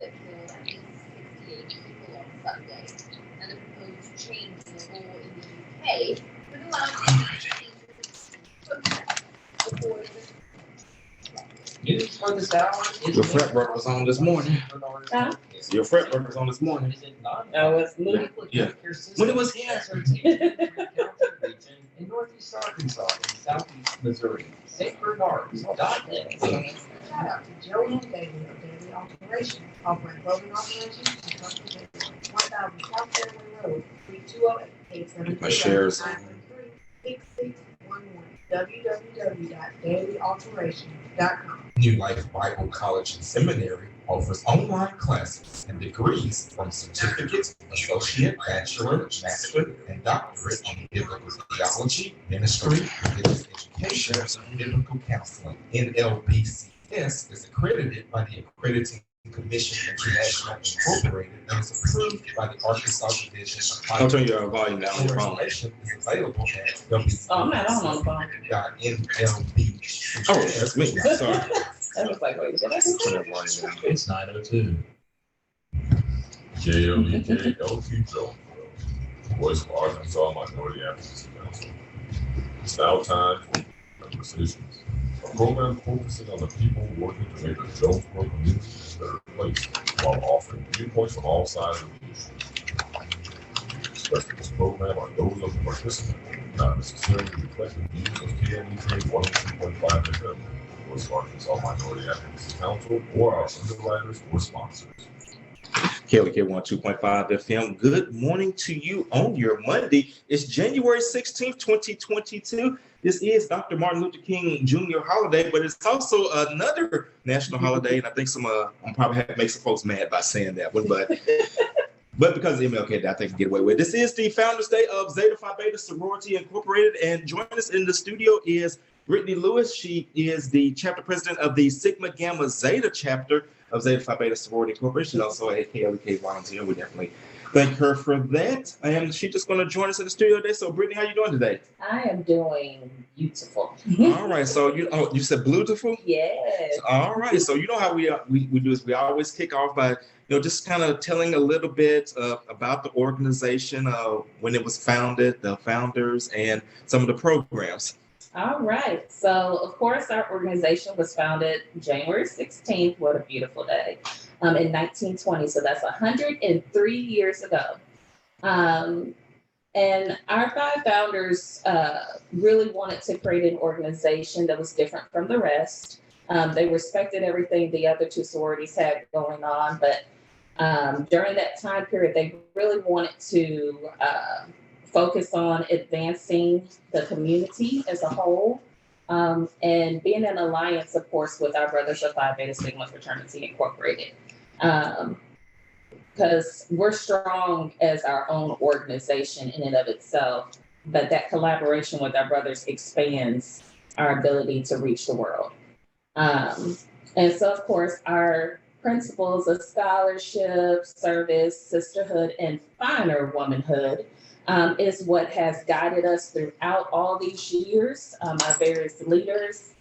that killed at least 68 people on Sunday, and the proposed change in the law in the UK would allow teenagers to protest before News for this hour is Your fret work was on this morning. Huh? Your fret work was on this morning. Is it not? Oh, it's Moody. Yeah. When it was here. In northeast Arkansas and southeast Missouri. St. Bernard's.net. Shout out to Joey and David of Daily Alteration, offering clothing alterations and custom tailoring. 1000 South Fairway Road, 3208 My shares. 6611 www.dailyalteration.com. New Life Bible College and Seminary offers online classes and degrees from certificate, associate, bachelor, master, and doctorate in biblical theology, ministry, religious education, and biblical counseling. NLBCS is accredited by the Accrediting Commission International Incorporated and is approved by the Arkansas Division of I'll turn your volume down on your phone. Information is available at Oh, I'm not on the phone. www.nlb. Oh, that's me. Sorry. I was like, wait, did I do Turn that? that volume down. It's 9:02. JLEKLQ Jonesboro, Voice of Arkansas Minority Advocacy Council. It's now time for conversations. A program focusing on the people working to make the Jonesboro community a better place while offering viewpoints from all sides of the issue. Expressed in this program are those of the participant, not necessarily reflect the views of KLEK 102.5 FM, Voice of Arkansas Minority Advocacy Council, or our underwriters or sponsors. KLK 102.5 FM. Good morning to you on your Monday. It's January 16th, 2022. This is Dr. Martin Luther King Jr. holiday, but it's also another national holiday. And I think I'm probably have to make some folks mad by saying that one, but because of MLK Day, I think I can get away with it. This is the Founders Day of Zeta Phi Beta Sorority Incorporated. And joining us in the studio is Brittany Lewis. She is the chapter president of the Sigma Gamma Zeta chapter of Zeta Phi Beta Sorority Incorporated. She's also a KLK volunteer. We definitely thank her for that. And she's just going to join us in the studio today. So, Brittany, how you doing today? I am doing beautiful. All right. So you said beautiful? Yes. All right. So you know how we do is we always kick off by just kind of telling a little bit about the organization, when it was founded, the founders, and some of the programs. All right. So, of course, our organization was founded January 16th. What a beautiful day. In 1920. So that's 103 years ago. And our five founders really wanted to create an organization that was different from the rest. They respected everything the other two sororities had going on, but during that time period, they really wanted to focus on advancing the community as a whole, and being in alliance, of course, with our Brothers of Phi Beta Sigma Fraternity Incorporated. Because we're strong as our on organization in and of itself, but that collaboration with our brothers expands our ability to reach the world. And so, of course, our principles of scholarship, service, sisterhood, and finer womanhood is what has guided us throughout all these years. Our various leaders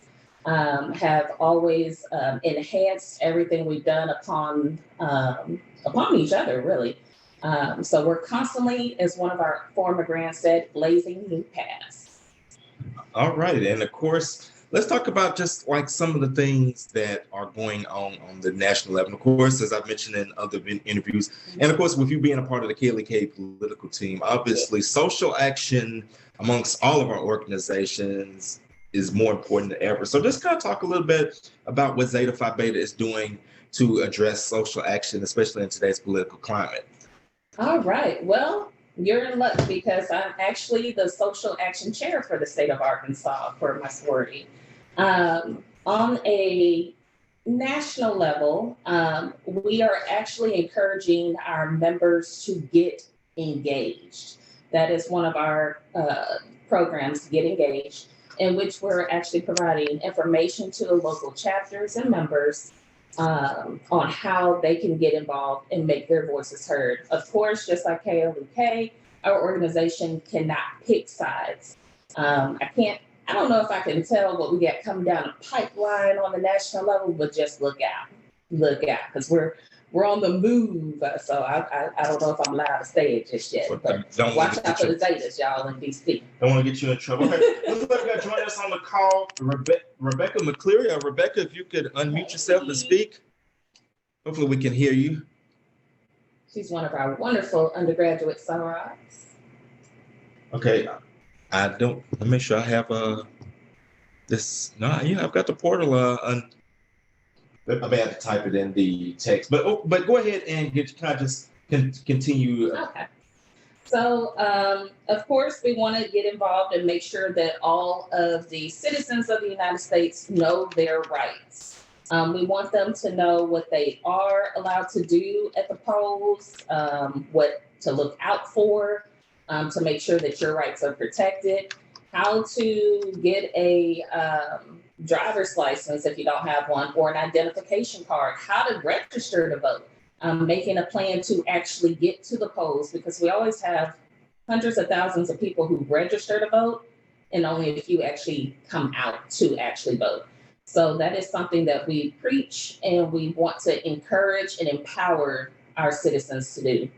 have always enhanced everything we've done upon each other, really. So we're constantly, as one of our former grands said, blazing new paths. All right. And of course, let's talk about just like some of the things that are going on the national level. Of course, as I've mentioned in other interviews, and of course, with you being a part of the KLK political team, obviously social action amongst all of our organizations is more important than ever. So just kind of talk a little bit about what Zeta Phi Beta is doing to address social action, especially in today's political climate. All right. Well, you're in luck because I'm actually the social action chair for the state of Arkansas for my sorority. On a national level, we are actually encouraging our members to get engaged. That is one of our programs, Get Engaged, in which we're actually providing information to the local chapters and members on how they can get involved and make their voices heard. Of course, just like KLUK, our organization cannot pick sides. I don't know if I can tell what we got coming down the pipeline on the national level, but just look out, because we're we're on the move. So I don't know if I'm allowed to say it just yet. But Don't watch want out to for get the you, Zetas, y'all in DC. don't want to get you in trouble. Okay, looks like we got joining us on the call, Rebecca McCleary. Rebecca, if you could unmute yourself and speak. Hopefully we can hear you. She's one of our wonderful undergraduate sororities. Okay, I don't. Let me make sure I have this. No, yeah, I've got the portal. I may have to type it in the text, but go ahead and continue. Okay. So, of course, we want to get involved and make sure that all of the citizens of the United States know their rights. We want them to know what they are allowed to do at the polls, what to look out for, to make sure that your rights are protected, how to get a driver's license if you don't have one, or an identification card, how to register to vote. Making a plan to actually get to the polls, because we always have hundreds of thousands of people who register to vote and only a few actually come out to actually vote. So that is something that we preach and we want to encourage and empower our citizens to do.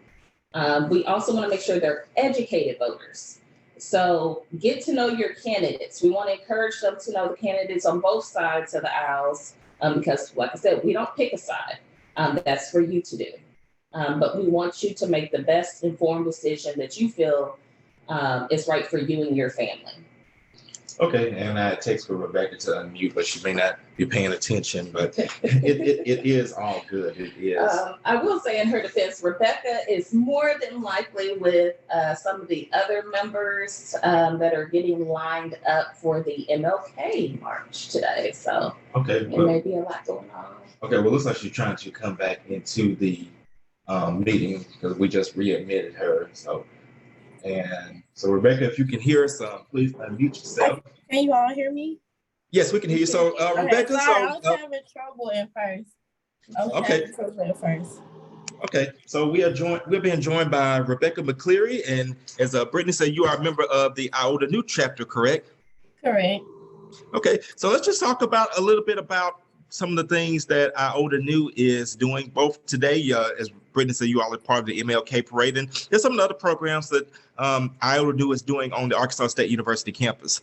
We also want to make sure they're educated voters. So get to know your candidates. We want to encourage them to know the candidates on both sides of the aisles, because like I said, we don't pick a side. That's for you to do. But we want you to make the best informed decision that you feel is right for you and your family. Okay, and it takes for Rebecca to unmute, but she may not be paying attention, but it is all good. It is. I will say in her defense, Rebecca is more than likely with some of the other members that are getting lined up for the MLK March today. So okay, there may be a lot going on. Okay, well, it looks like she's trying to come back into the meeting because we just readmitted her. So Rebecca, if you can hear us, please unmute yourself. Can you all hear me? Yes, we can hear you. So, Rebecca, sorry, I was having trouble at first. Okay, so we're being joined by Rebecca McCleary, and as Brittany said, you are a member of the Iota New chapter, correct? Correct. Okay, so let's just talk about a little bit about some of the things that Iota New is doing, both today, as Brittany said, you all are part of the MLK parade, and there's some of the other programs that Iota New is doing on the Arkansas State University campus.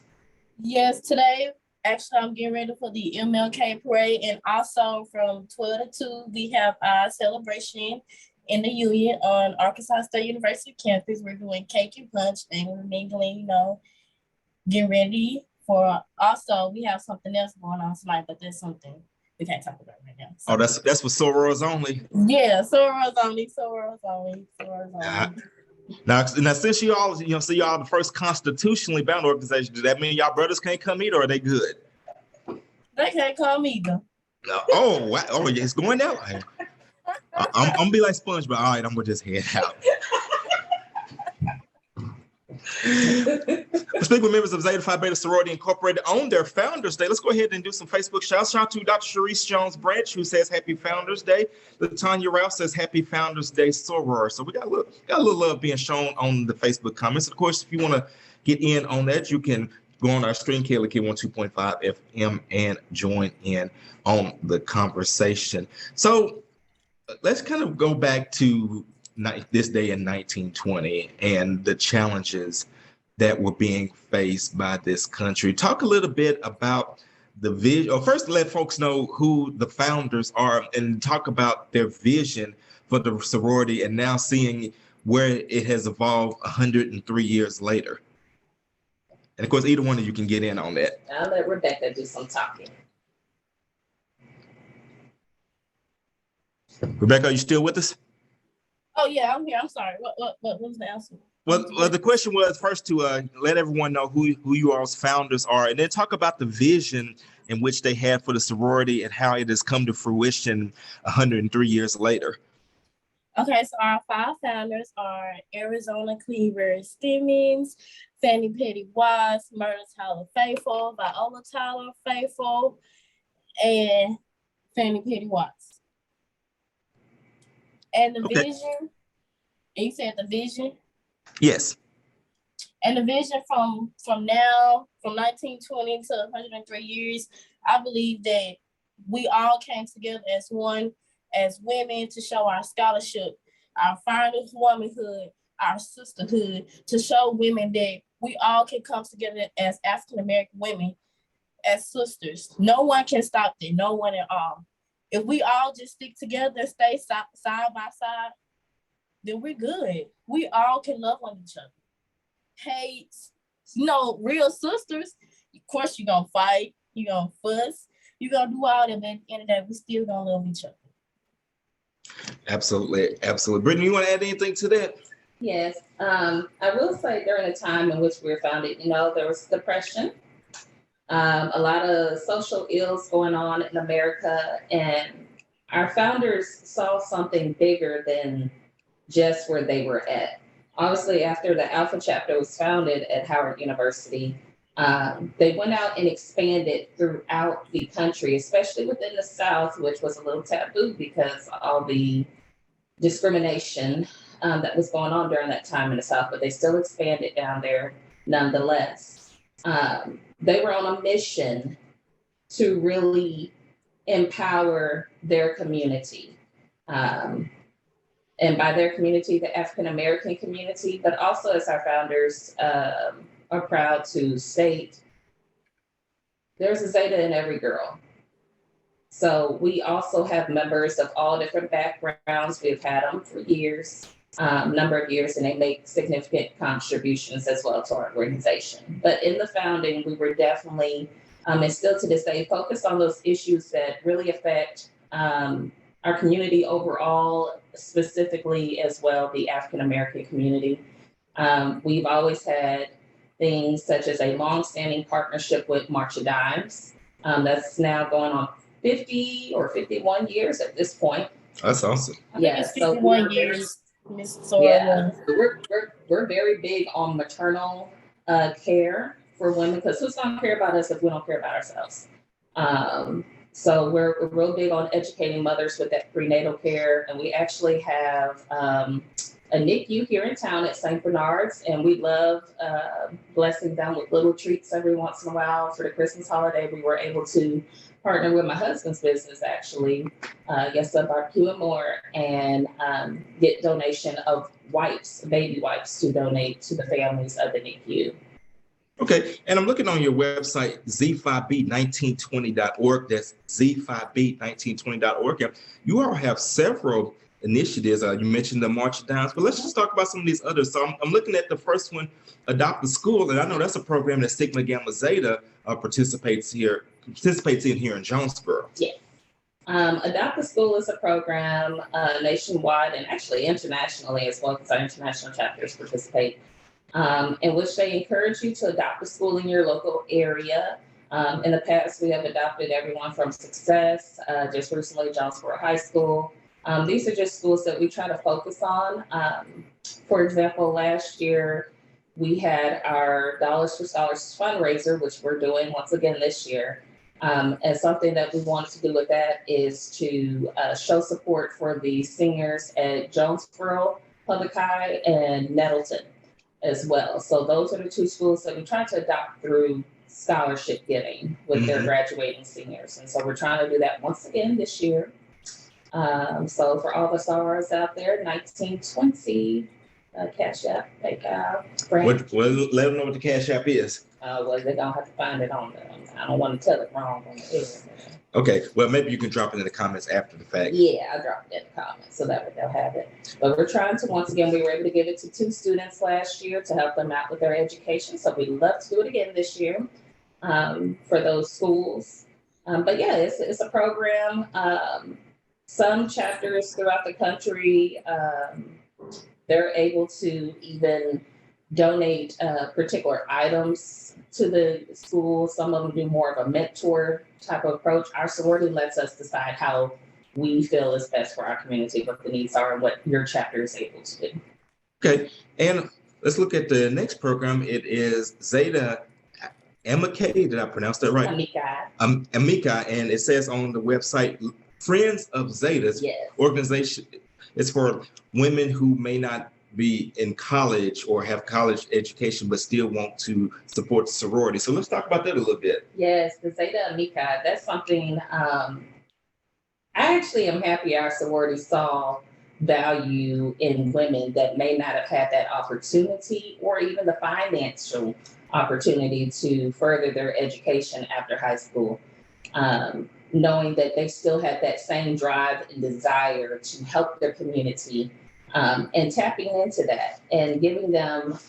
Yes, today, actually, I'm getting ready for the MLK parade, and also from 12 to 2, we have our celebration in the Union on Arkansas State University campus. We're doing cake and punch, and we're mingling, getting ready for, also, we have something else going on tonight, but there's something we can't talk about right now. So. Oh, that's for sorors only. Yeah, sorors only. Now, since you all, so y'all the first constitutionally bound organization, does that mean y'all brothers can't come either, or are they good? They can't come either. Oh, wow. Oh, yeah, it's going that way. I'm gonna be like SpongeBob. All right, I'm gonna just head out. Speaking with members of Zeta Phi Beta Sorority Incorporated on their Founders Day, let's go ahead and do some Facebook shouts. Shout out to Dr. Sharice Jones Branch, who says Happy Founders Day. Latanya Ralph says Happy Founders Day, Soror. So we got a little love being shown on the Facebook comments. Of course, if you want to get in on that, you can go on our stream, KLK 102.5 FM, and join in on the conversation. So let's kind of go back to this day in 1920 and the challenges that were being faced by this country. Talk a little bit about the vision, or first let folks know who the founders are and talk about their vision for the sorority and now seeing where it has evolved 103 years later. And of course, either one of you can get in on that. I'll let Rebecca do some talking. Rebecca, are you still with us? Oh yeah, I'm here. I'm sorry. What was the answer? Well, the question was first to let everyone know who you all's founders are, and then talk about the vision in which they had for the sorority and how it has come to fruition 103 years later. Okay, so our 5 founders are Arizona Cleaver Stimmings, Fannie Petty Watts, Myrtle Tyler Faithful, Viola Tyler Faithful, and Fannie Petty Watts. And the vision, you said the vision? Yes. And the vision from now, from 1920 to 103 years, I believe that we all came together as one as women to show our scholarship, our finest womanhood, our sisterhood, to show women that we all can come together as African American women, as sisters. No one can stop that, no one at all. If we all just stick together and stay side by side, then we're good. We all can love on each other. Hate, real sisters, of course you're gonna fight, you're gonna fuss, you're gonna do all that, but at the end of the day, we still gonna love each other. Absolutely. Brittany, you want to add anything to that? Yes, I will say during the time in which we were founded, there was depression, a lot of social ills going on in America, and our founders saw something bigger than just where they were at. Obviously, after the Alpha chapter was founded at Howard University, they went out and expanded throughout the country, especially within the South, which was a little taboo because all the discrimination that was going on during that time in the South, but they still expanded down there nonetheless. They were on a mission to really empower their community. And by their community, the African American community, but also as our founders are proud to state, there's a Zeta in every girl. So we also have members of all different backgrounds. We've had them for years, number of years, and they make significant contributions as well to our organization. But in the founding, we were definitely, and still to this day, focused on those issues that really affect our community overall, specifically as well the African American community. We've always had things such as a long-standing partnership with March of Dimes. That's now going on 50 or 51 years at this point. That's awesome. Yeah, it's 51 years, Miss Soror. Yeah, we're very big on maternal care for women, because who's gonna care about us if we don't care about ourselves? So we're real big on educating mothers with that prenatal care, and we actually have a NICU here in town at St. Bernard's, and we love blessing them with little treats every once in a while. For the Christmas holiday, we were able to partner with my husband's business, actually, Yes Barbecue and More, and get donation of wipes, baby wipes, to donate to the families of the NICU. Okay, and I'm looking on your website, z5b1920.org. That's z5b1920.org. You all have several initiatives. You mentioned the March of Dimes, but let's just talk about some of these others. So I'm looking at the first one, Adopt the School, and I know that's a program that Sigma Gamma Zeta participates in here in Jonesboro. Yeah. Adopt the School is a program nationwide and actually internationally as well, because our international chapters participate, in which they encourage you to adopt a school in your local area. In the past, we have adopted everyone from Success, just recently Jonesboro High School. These are just schools that we try to focus on. For example, last year, we had our Dollars for Scholars fundraiser, which we're doing once again this year. And something that we wanted to do with that is to show support for the seniors at Jonesboro Public High and Nettleton as well. So those are the two schools that we try to adopt through scholarship giving with their graduating seniors. And so we're trying to do that once again this year. So for all the sorors out there, 1920, Cash App, PayPal, Let them know what the Cash App is. Well, they're gonna have to find it on there. I don't want to tell it wrong on the air. Okay, well, maybe you can drop it in the comments after the fact. Yeah, I dropped it in the comments so that way they'll have it. But we're trying to, once again, we were able to give it to 2 students last year to help them out with their education. So we'd love to do it again this year for those schools. But yeah, it's a program. Some chapters throughout the country, they're able to even donate particular items to the school. Some of them do more of a mentor type of approach. Our sorority lets us decide how we feel is best for our community, what the needs are, and what your chapter is able to do. Okay, and let's look at the next program. It is Zeta Amika. Did I pronounce that right? Amika, and it says on the website, Friends of Zeta's organization. It's for women who may not be in college or have college education, but still want to support the sorority. So let's talk about that a little bit. Yes, the Zeta Amika, that's something I actually am happy our sorority saw value in women that may not have had that opportunity or even the financial opportunity to further their education after high school. Knowing that they still had that same drive and desire to help their community, and tapping into that and giving them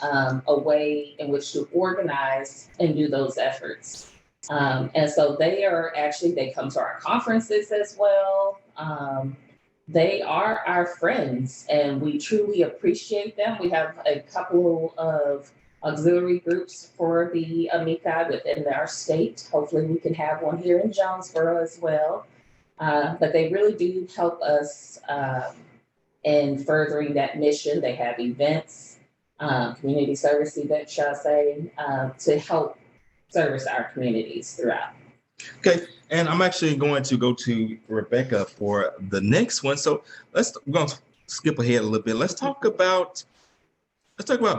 a way in which to organize and do those efforts. And so they come to our conferences as well. They are our friends and we truly appreciate them. We have a couple of auxiliary groups for the Amici within our state. Hopefully we can have one here in Jonesboro as well. But they really do help us in furthering that mission. They have events, community service events, shall I say, to help service our communities throughout. Okay, and I'm actually going to go to Rebecca for the next one. So we're going to skip ahead a little bit. Let's talk about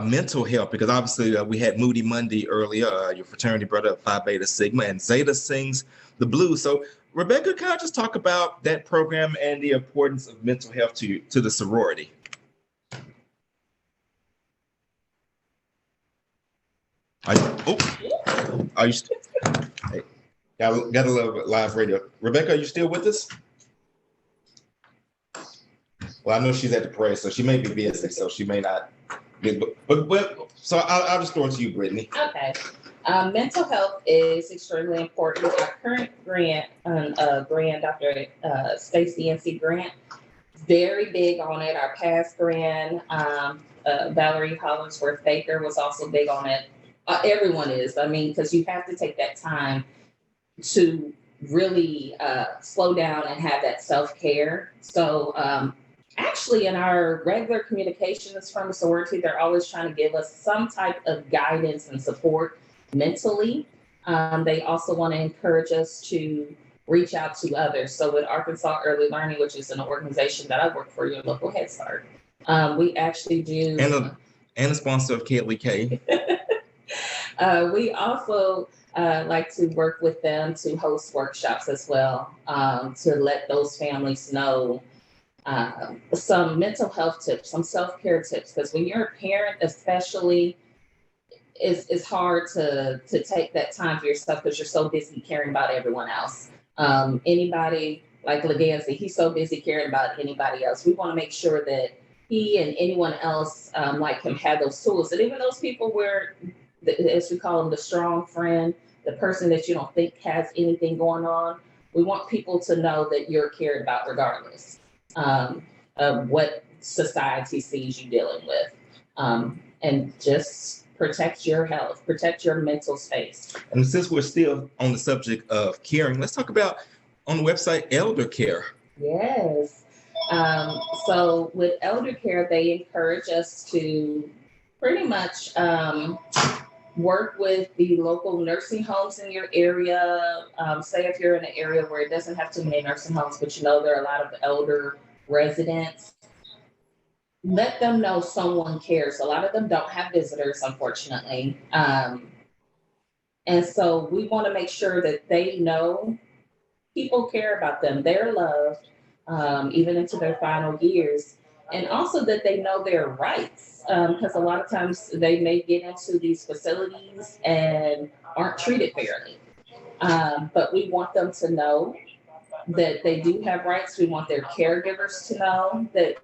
mental health, because obviously we had Moody Monday earlier, your fraternity brother Phi Beta Sigma, and Zeta sings the blues. So Rebecca, can I just talk about that program and the importance of mental health to the sorority? Are you still? Hey, got a little bit live radio. Rebecca, are you still with us? Well, I know she's at the parade, so she may be busy, so she may not. But so I'll just throw it to you, Brittany. Okay. Mental health is extremely important. Our current grant, Dr. Stacy NC Grant, very big on it. Our past grant, Valerie Hollingsworth Baker was also big on it. Everyone is. I mean, because you have to take that time to really slow down and have that self-care. So actually, in our regular communications from the sorority, they're always trying to give us some type of guidance and support mentally. They also want to encourage us to reach out to others. So with Arkansas Early Learning, which is an organization that I work for, your local Head Start, we actually do. And a sponsor of KLEK. We also like to work with them to host workshops as well, to let those families know some mental health tips, some self-care tips, because when you're a parent, especially, it's hard to take that time for yourself because you're so busy caring about everyone else. Anybody like Legacy, he's so busy caring about anybody else. We want to make sure that he and anyone else like him have those tools. And even those people where, as we call them, the strong friend, the person that you don't think has anything going on, we want people to know that you're cared about regardless of what society sees you dealing with. And just protect your health, protect your mental space. And since we're still on the subject of caring, let's talk about on the website elder care. Yes. So with elder care, they encourage us to pretty much work with the local nursing homes in your area. Say if you're in an area where it doesn't have too many nursing homes, but you know there are a lot of elder residents, let them know someone cares. A lot of them don't have visitors, unfortunately. And so we want to make sure that they know people care about them, they're loved, even into their final years. And also that they know their rights, because a lot of times they may get into these facilities and aren't treated fairly. But we want them to know that they do have rights. We want their caregivers to know that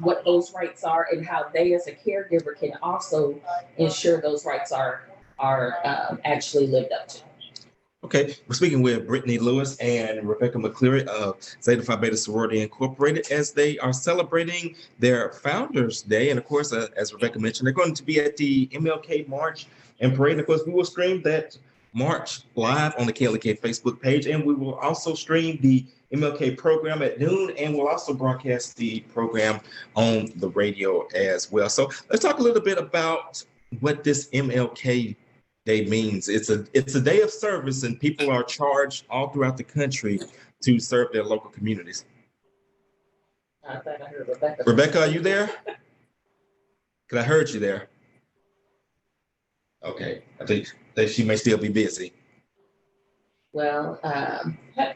what those rights are and how they as a caregiver can also ensure those rights are actually lived up to. Okay, we're speaking with Brittany Lewis and Rebecca McCleary of Zeta Phi Beta Sorority Incorporated as they are celebrating their Founders Day. And of course, as Rebecca mentioned, they're going to be at the MLK March and Parade. And of course, we will stream that March live on the KLK Facebook page, and we will also stream the MLK program at noon, and we'll also broadcast the program on the radio as well. So let's talk a little bit about what this MLK Day means. It's a day of service, and people are charged all throughout the country to serve their local communities. I thought I heard Rebecca. Rebecca, are you there? Because I heard you there. Okay, I think that she may still be busy. Well,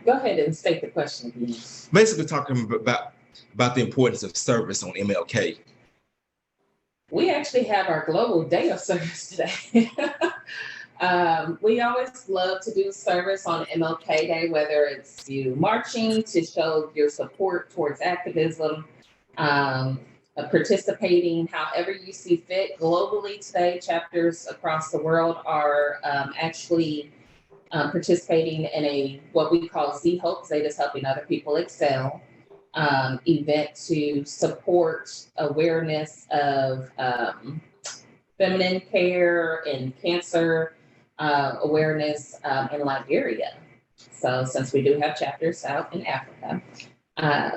go ahead and state the question again. Basically talking about the importance of service on MLK. We actually have our global day of service today. We always love to do service on MLK Day, whether it's you marching to show your support towards activism, participating however you see fit. Globally today, chapters across the world are actually participating in a what we call Z Hope, Zeta's Helping Other People Excel event to support awareness of feminine care and cancer awareness in Liberia. So since we do have chapters out in Africa,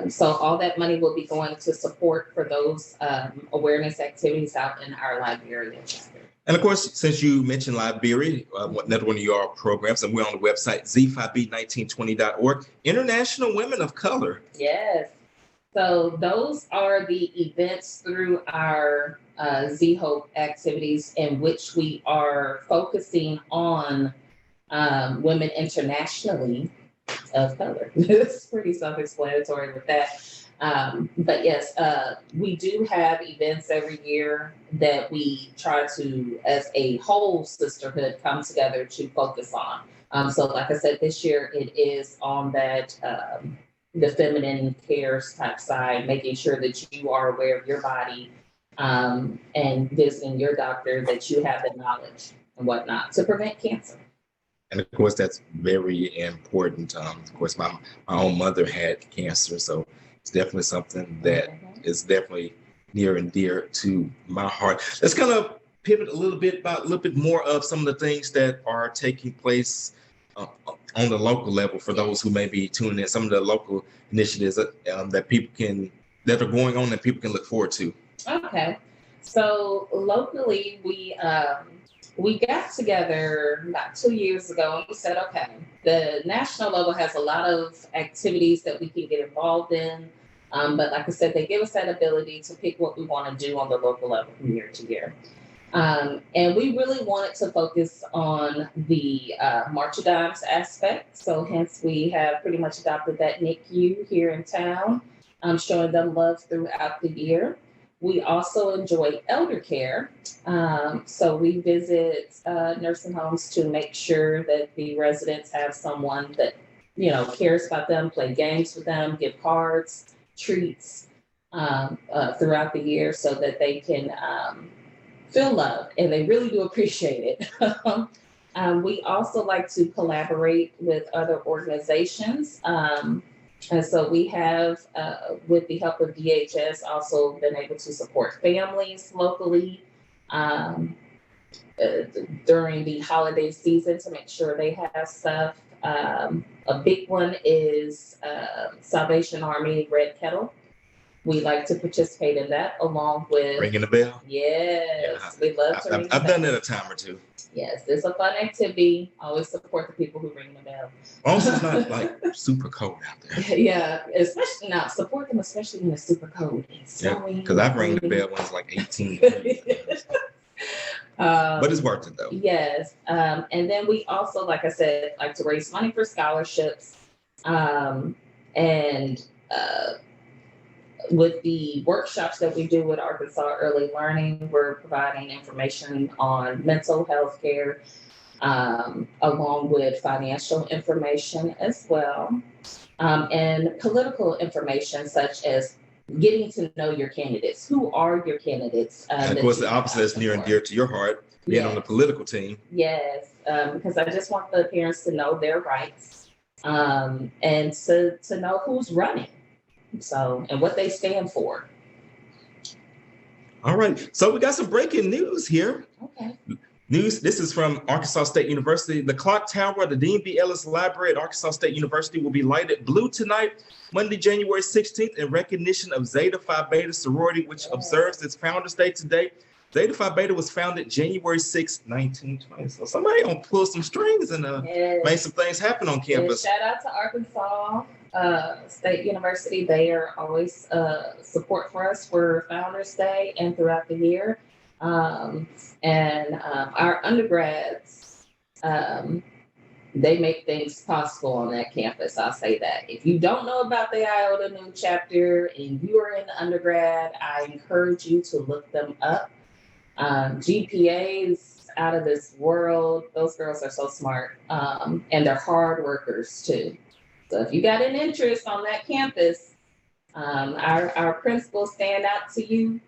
so all that money will be going to support for those awareness activities out in our Liberia chapter. And of course, since you mentioned Liberia, another one of your programs, and we're on the website, z5b1920.org, International Women of Color. Yes. So those are the events through our Z Hope activities in which we are focusing on women internationally of color. It's pretty self-explanatory with that. But yes, we do have events every year that we try to, as a whole sisterhood, come together to focus on. So like I said, this year it is on that the feminine cares type side, making sure that you are aware of your body and visiting your doctor, that you have the knowledge and whatnot to prevent cancer. And of course, that's very important. Of course, my own mother had cancer, so it's definitely something that is definitely near and dear to my heart. Let's kind of pivot a little bit more of some of the things that are taking place on the local level for those who may be tuning in. Some of the local initiatives that are going on that people can look forward to. Okay, so locally we got together about 2 years ago and we said, okay, the national level has a lot of activities that we can get involved in. But like I said, they give us that ability to pick what we want to do on the local level from year to year. And we really wanted to focus on the March of Dimes aspect. So hence we have pretty much adopted that NICU here in town, showing them love throughout the year. We also enjoy elder care. So we visit nursing homes to make sure that the residents have someone that, cares about them, play games with them, give cards, treats throughout the year so that they can feel love, and they really do appreciate it. We also like to collaborate with other organizations. And so we have, with the help of DHS, also been able to support families locally during the holiday season to make sure they have stuff. A big one is Salvation Army Red Kettle. We like to participate in that along with Ringing the bell. Yes, we love to ring the I've bell. done that a time or two. Yes, it's a fun activity. Always support the people who ring the bell. Also, it's not like super cold out there. Yeah, especially now, support them, especially when it's super cold. Yeah, because I've rang the bell when it's like 18 degrees. But it's worth it though. Yes. And then we also, like I said, like to raise money for scholarships. And with the workshops that we do with Arkansas Early Learning, we're providing information on mental health care, along with financial information as well, and political information such as getting to know your candidates. Who are your candidates? And of course, the opposite is near and dear to your heart, being on the political team. Yes, because I just want the parents to know their rights, and to know who's running. So, and what they stand for. All right. So we got some breaking news here. Okay. News. This is from Arkansas State University. The clock tower at the Dean B. Ellis Library at Arkansas State University will be lighted blue tonight, Monday, January 16th, in recognition of Zeta Phi Beta Sorority, which observes its Founders Day today. Zeta Phi Beta was founded January 6, 1920. So somebody gonna pull some strings and make some things happen on campus. Shout out to Arkansas State University. They are always support for us for Founders Day and throughout the year. And our undergrads they make things possible on that campus. I'll say that. If you don't know about the Iota Nu chapter and you are in undergrad, I encourage you to look them up. GPAs out of this world. Those girls are so smart, and they're hard workers too. So if you got an interest on that campus, our principals stand out to you.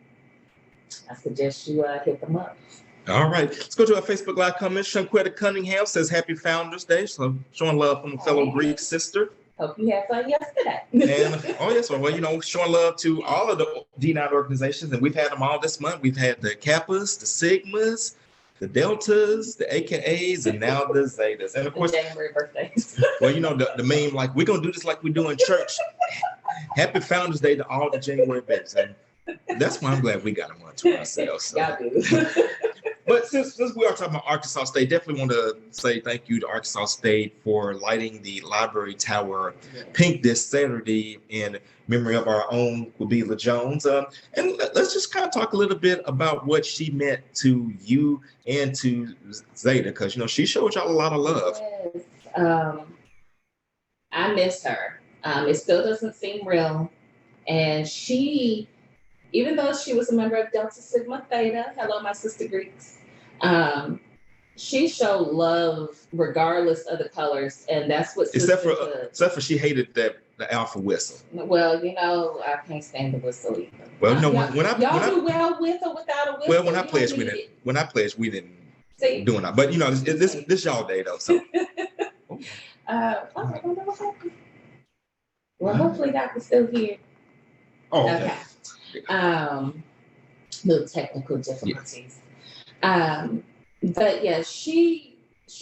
I suggest you hit them up. All right, let's go to our Facebook Live comment. Shanquetta Cunningham says Happy Founders Day. So showing love from a fellow Greek sister. Hope you had fun yesterday. And oh yes, well, showing love to all of the D9 organizations, and we've had them all this month. We've had the Kappas, the Sigmas, the Deltas, the AKAs, and now the Zetas. And of course, January birthdays. well, the meme, like, we're gonna do this like we do in church. Happy Founders Day to all the January babies. And that's why I'm glad we got them on to ourselves. So. Y'all do. But since we are talking about Arkansas State, definitely want to say thank you to Arkansas State for lighting the library tower pink this Saturday in memory of our own Quabila Jones. And let's just kind of talk a little bit about what she meant to you and to Zeta, because she showed y'all a lot of love. Yes. I miss her. It still doesn't seem real. And she, even though she was a member of Delta Sigma Theta, hello, my sister Greeks, she showed love regardless of the colors, and that's what. Except for she hated the alpha whistle. Well, I can't stand the whistle either. Well, no, when I do well with or without a whistle. Well, when I pledged, we didn't do it. But this y'all day though. So. I don't know what happened. Well, hopefully Doctor's still here. Oh, okay. Little technical difficulties. But yeah, she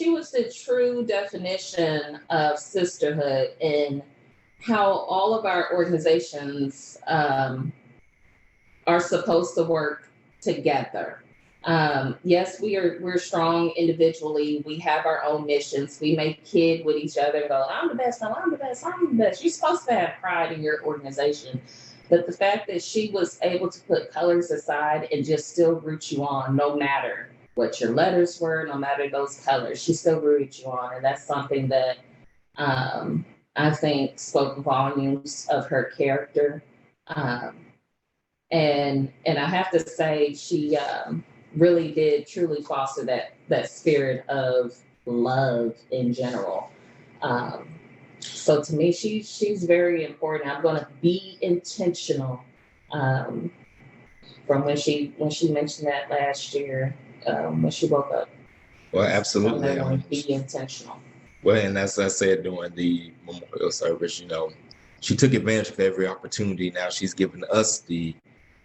was the true definition of sisterhood in how all of our organizations are supposed to work together. Yes, we're strong individually. We have our own missions. We may kid with each other and go, I'm the best, no, I'm the best, I'm the best. You're supposed to have pride in your organization. But the fact that she was able to put colors aside and just still root you on, no matter what your letters were, no matter those colors, she still rooted you on. And that's something that I think spoke volumes of her character. And I have to say, she really did truly foster that spirit of love in general. So to me, she's very important. I'm going to be intentional. From when she mentioned that last year, when she woke up. Well, absolutely. I'm going to be intentional. Well, and as I said during the memorial service, she took advantage of every opportunity. Now she's given us the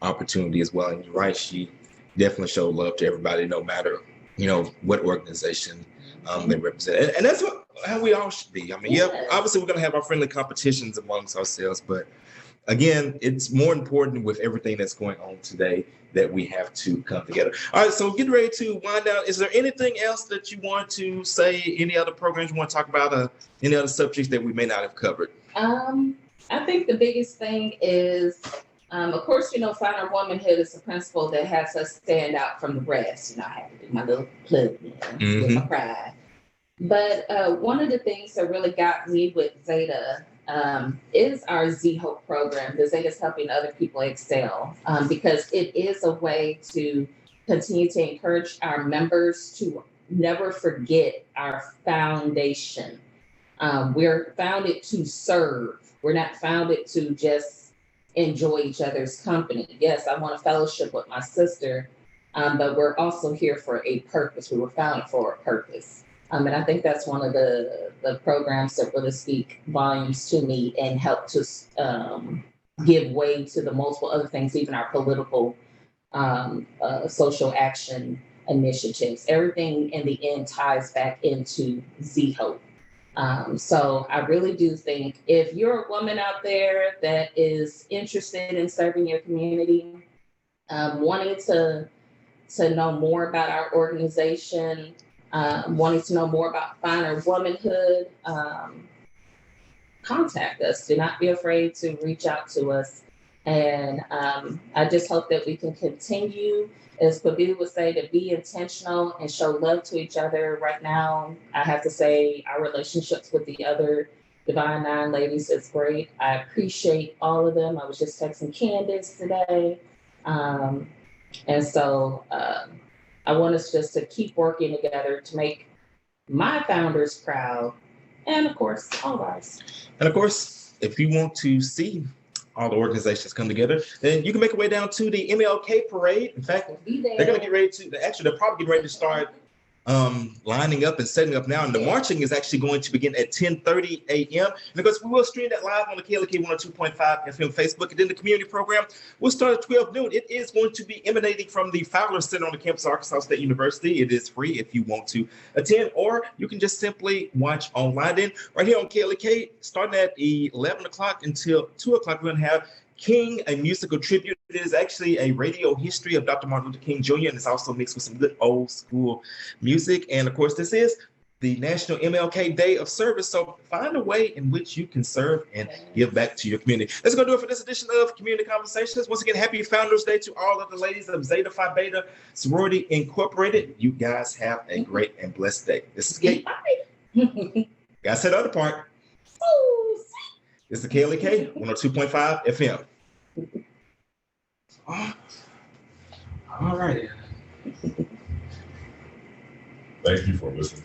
opportunity as well. And you're right, she definitely showed love to everybody, no matter what organization they represent. And that's how we all should be. I mean, obviously we're going to have our friendly competitions amongst ourselves, but again, it's more important with everything that's going on today that we have to come together. All right, so get ready to wind down. Is there anything else that you want to say? Any other programs you want to talk about? Any other subjects that we may not have covered? I think the biggest thing is, of course, Finer Womanhood is a principle that has us stand out from the rest. I have to do my little plug with my pride. But one of the things that really got me with Zeta is our Z-Hope program. The Zeta is helping other people excel because it is a way to continue to encourage our members to never forget our foundation. We're founded to serve. We're not founded to just enjoy each other's company. Yes, I want a fellowship with my sister, but we're also here for a purpose. We were founded for a purpose. And I think that's one of the programs that really speak volumes to me and help to give way to the multiple other things, even our political social action initiatives. Everything in the end ties back into Z-Hope. So I really do think if you're a woman out there that is interested in serving your community, wanting to know more about our organization, wanting to know more about Finer Womanhood, contact us. Do not be afraid to reach out to us. And I just hope that we can continue, as Pavita would say, to be intentional and show love to each other. Right now, I have to say our relationships with the other Divine Nine ladies is great. I appreciate all of them. I was just texting Candace today. And so I want us just to keep working together to make my founders proud, and of course, all of ours. And of course, if you want to see all the organizations come together, then you can make your way down to the MLK parade. In fact, they're going to get ready to, actually, they're probably getting ready to start lining up and setting up now. And the marching is actually going to begin at 10:30 a.m. And of course, we will stream that live on the KLK 102.5 FM Facebook. And then the community program will start at 12 noon. It is going to be emanating from the Fowler Center on the campus of Arkansas State University. It is free if you want to attend, or you can just simply watch online. Then right here on KLK, starting at 11 o'clock until 2 o'clock, we're going to have King, a musical tribute. It is actually a radio history of Dr. Martin Luther King Jr., and it's also mixed with some good old school music. And of course, this is the National MLK Day of Service. So find a way in which you can serve and give back to your community. That's going to do it for this edition of Community Conversations. Once again, happy Founders Day to all of the ladies of Zeta Phi Beta Sorority Incorporated. You guys have a great and blessed day. This is Kate. Gotta say the other part. It's the KLK 102.5 FM. All right. Thank you for listening.